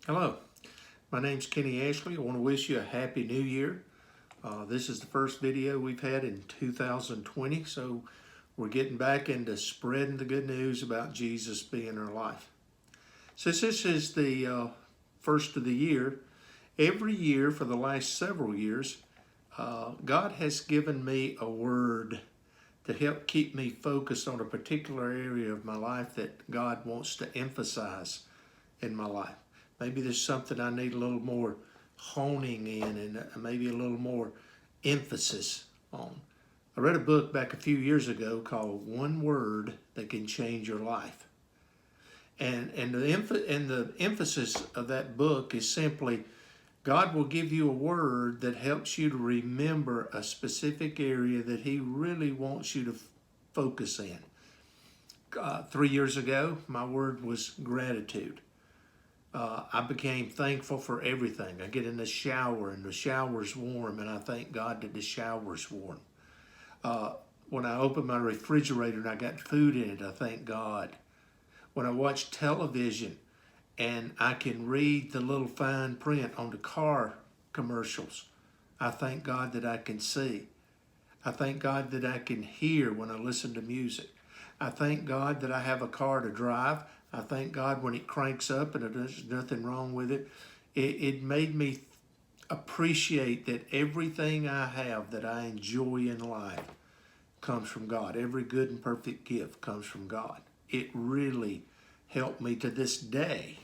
Hello, my name's Kenny Ashley. I want to wish you a happy new year. This is the first video we've had in 2020, so we're getting back into spreading the good news about Jesus being our life. Since this is the first of the year, every year for the last several years, God has given me a word to help keep me focused on a particular area of my life that God wants to emphasize in my life. Maybe there's something I need a little more honing in and maybe a little more emphasis on. I read a book back a few years ago called One Word That Can Change Your Life. And the emphasis of that book is simply God will give you a word that helps you to remember a specific area that He really wants you to focus in. 3 years ago, my word was gratitude. I became thankful for everything. I get in the shower and the shower's warm, and I thank God that the shower's warm. When I open my refrigerator and I got food in it, I thank God. When I watch television and I can read the little fine print on the car commercials, I thank God that I can see. I thank God that I can hear when I listen to music. I thank God that I have a car to drive. I thank God when it cranks up and there's nothing wrong with it. It made me appreciate that everything I have that I enjoy in life comes from God. Every good and perfect gift comes from God. It really helped me to this day.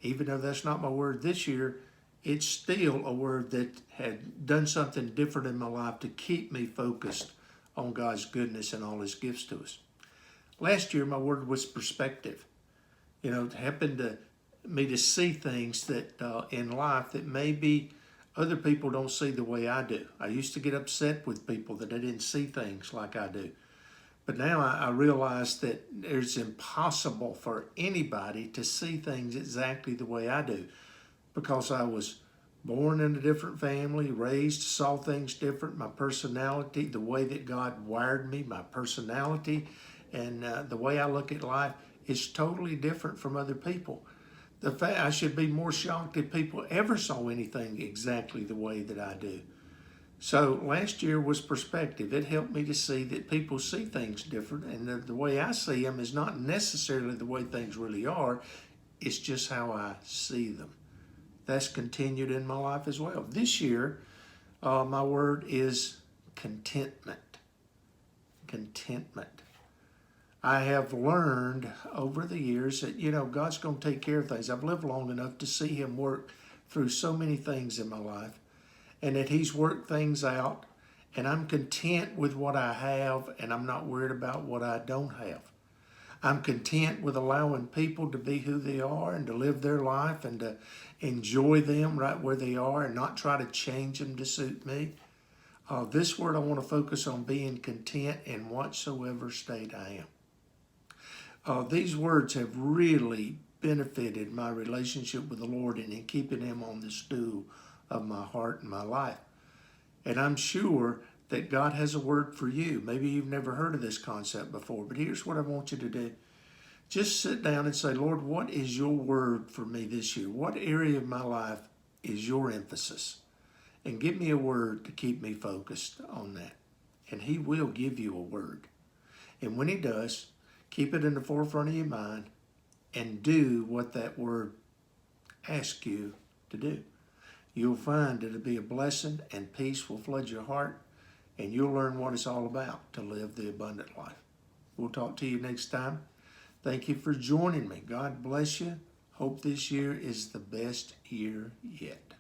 Even though that's not my word this year, it's still a word that had done something different in my life to keep me focused on God's goodness and all His gifts to us. Last year, my word was perspective. It happened to me to see things that in life that maybe other people don't see the way I do. I used to get upset with people that they didn't see things like I do. But now I realize that it's impossible for anybody to see things exactly the way I do, because I was born in a different family, raised, saw things different. My personality, the way that God wired me, my personality, and the way I look at life is totally different from other people. The fact I should be more shocked if people ever saw anything exactly the way that I do. So last year was perspective. It helped me to see that people see things different, and the way I see them is not necessarily the way things really are. It's just how I see them. That's continued in my life as well. This year, my word is contentment. Contentment. I have learned over the years that, God's going to take care of things. I've lived long enough to see Him work through so many things in my life, and that He's worked things out, and I'm content with what I have, and I'm not worried about what I don't have. I'm content with allowing people to be who they are and to live their life and to enjoy them right where they are and not try to change them to suit me. This word, I want to focus on being content in whatsoever state I am. These words have really benefited my relationship with the Lord and in keeping Him on the stool of my heart and my life. And I'm sure that God has a word for you. Maybe you've never heard of this concept before, but here's what I want you to do. Just sit down and say, Lord, what is your word for me this year? What area of my life is your emphasis? And give me a word to keep me focused on that. And He will give you a word. And when He does, keep it in the forefront of your mind and do what that word asks you to do. You'll find it'll be a blessing, and peace will flood your heart, and you'll learn what it's all about to live the abundant life. We'll talk to you next time. Thank you for joining me. God bless you. Hope this year is the best year yet.